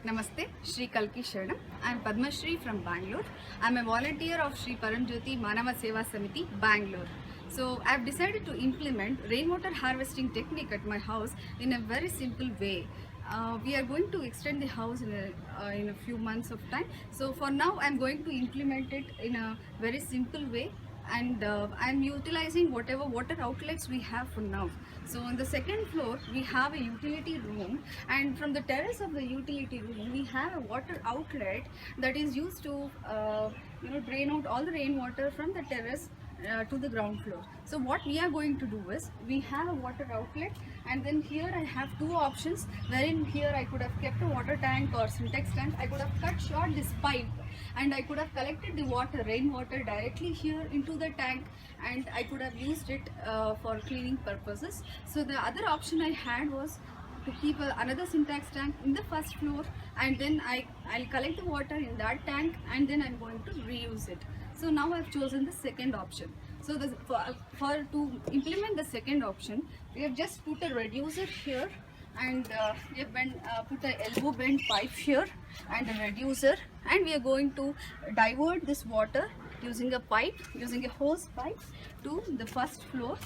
Namaste, Shri Kalki Sharanam. I am Padma Shri from Bangalore. I am a volunteer of Shri Paramjyothi Manava Seva Samithi, Bangalore. So I have decided to implement rainwater harvesting technique at my house in a very simple way. We are going to extend the house in a few months of time. So for now I am going to implement it in a very simple way, and I am utilizing whatever water outlets we have for now. So on the second floor we have a utility room, and from the terrace of the utility room we have a water outlet that is used to drain out all the rainwater from the terrace to the ground floor. So what we are going to do is, we have a water outlet, and then here I have two options, wherein here I could have kept a water tank or syntax tank. I could have cut short this pipe and I could have collected the water, rainwater, directly here into the tank, and I could have used it for cleaning purposes. So the other option I had was to keep another syntax tank in the first floor, and then I'll collect the water in that tank, and then I'm going to reuse it. So now I've chosen the second option. So to implement the second option, we have just put a reducer here, and we have put an elbow bend pipe here and a reducer, and we are going to divert this water using a pipe, using a hose pipe, to the first floor.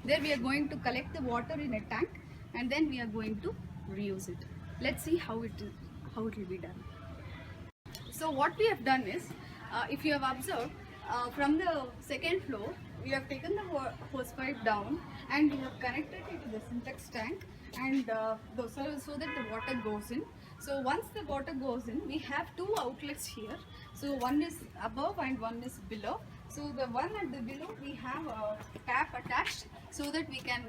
There we are going to collect the water in a tank, and then we are going to reuse it. Let's see how it will be done. So what we have done is, if you have observed, from the second floor we have taken the hose pipe down and we have connected it to the syntax tank, and so that the water goes in. So once the water goes in, we have two outlets here. So one is above and one is below. So the one at the below, we have a tap attached, so that we can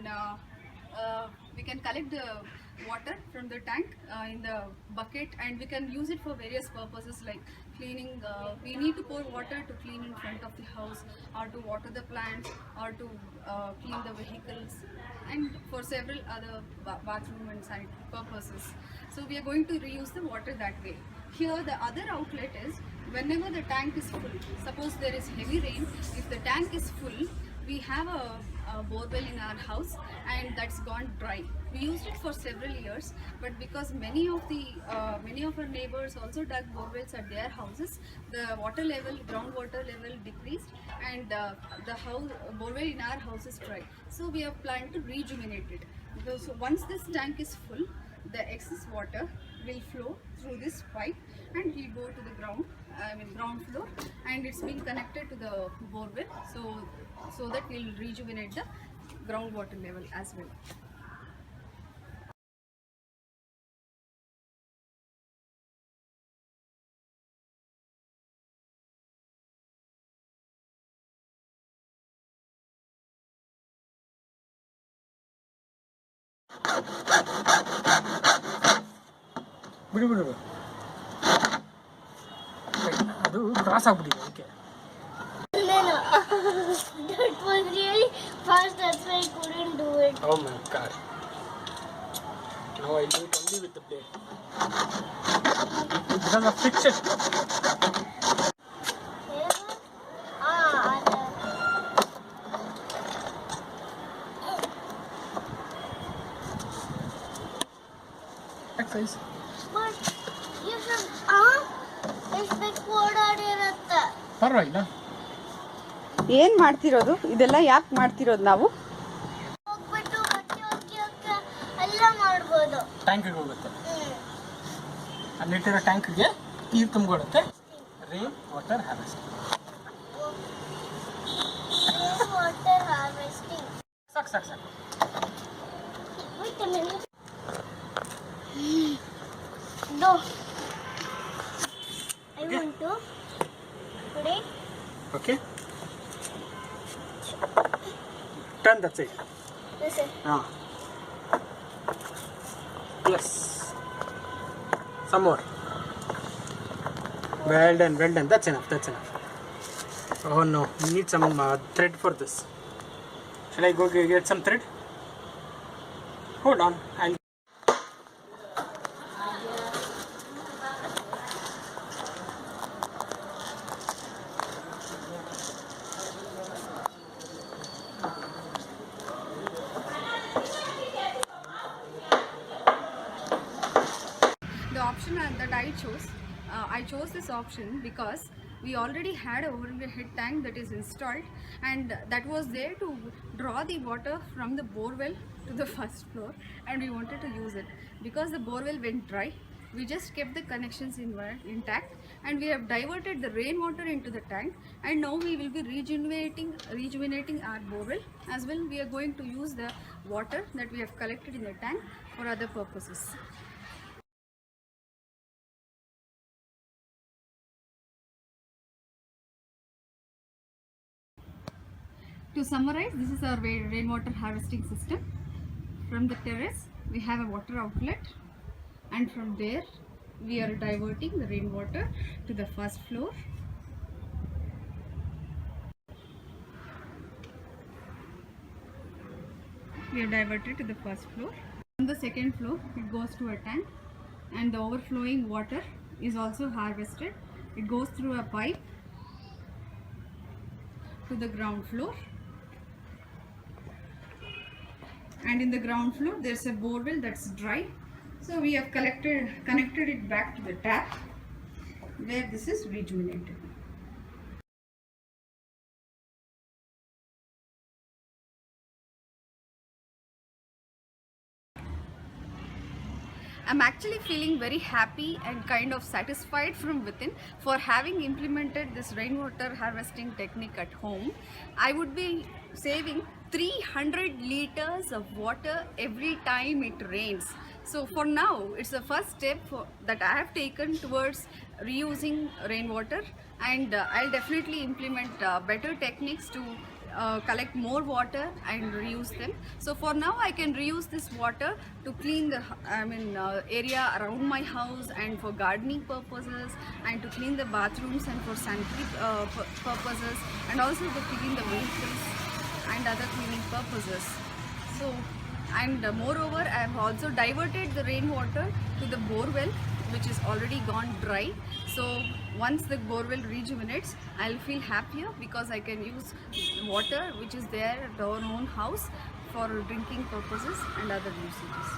collect the water from the tank in the bucket, and we can use it for various purposes like cleaning. We need to pour water to clean in front of the house, or to water the plants, or to clean the vehicles, and for several other bathroom and sanitary purposes. So we are going to reuse the water that way. Here the other outlet is, whenever the tank is full, suppose there is heavy rain, if the tank is full, we have a borewell in our house, and that's gone dry. We used it for several years, but because many of our neighbors also dug borewells at their houses, the water level, groundwater level decreased, and the borewell in our house is dry. So we have planned to rejuvenate it. So once this tank is full, the excess water will flow through this pipe and will go to the ground floor, and it's been connected to the borewell, so that we'll rejuvenate the groundwater level as well. ಬಿಡು ಅದು cross ಆಗ್ಬಿಟ್ಟಿದೆ ಅದಕ್ಕೆ. That was really fast, that's why I couldn't do it. Oh my god. Now I do it only with the blade. Because of friction. Exercise. But you should, it's big ಓಡಾಡಿರುತ್ತೆ. ಪರವಾಗಿಲ್ಲ. ಏನು ಮಾಡ್ತಿರೋದು? ಇದೆಲ್ಲ ಯಾಕೆ ಮಾಡ್ತಿರೋದು ನಾವು? ಹೋಗ್ಬಿಟ್ಟು ಬಟ್ಟೆ ಒಗ್ಗಿ ಎಲ್ಲ ಮಾಡ್ಬೋದು. ಟ್ಯಾಂಕಿಗೆ ಹೋಗುತ್ತೆ. ಅಲ್ಲಿಟ್ಟಿರೋ ಟ್ಯಾಂಕಿಗೆ ನೀರು ತುಂಬಿಕೊಳ್ಳುತ್ತೆ. Rain water harvesting. Water harvesting. ಸಾಕು. Wait a minute. No. I want to put it. Okay. Turn that side. This is. Yes. Some more. Well done. That's enough. Oh no, we need some thread for this. Shall I go get some thread? Hold on. The option that I chose this option because we already had a overhead tank that is installed, and that was there to draw the water from the borewell to the first floor, and we wanted to use it. Because the borewell went dry, we just kept the connections intact, and we have diverted the rainwater into the tank, and now we will be rejuvenating our borewell as well. We are going to use the water that we have collected in the tank for other purposes. To summarize, this is our rainwater harvesting system. From the terrace, we have a water outlet, and from there, we are diverting the rainwater to the first floor. We are diverted to the first floor. On the second floor, it goes to a tank, and the overflowing water is also harvested. It goes through a pipe to the ground floor. And in the ground floor there's a borewell that's dry, so we have connected it back to the tap where this is rejuvenated. I'm actually feeling very happy and kind of satisfied from within for having implemented this rainwater harvesting technique at home. I would be saving 300 liters of water every time it rains. So for now, it's the first step that I have taken towards reusing rainwater, and I'll definitely implement better techniques to collect more water and reuse them. So for now, I can reuse this water to clean the area around my house, and for gardening purposes, and to clean the bathrooms, and for sanitary purposes, and also to clean the vehicles and other cleaning purposes. So, and moreover, I have also diverted the rainwater to the borewell, which is already gone dry. So once the borewell rejuvenates, I'll feel happier because I can use water which is there at our own house for drinking purposes and other usages.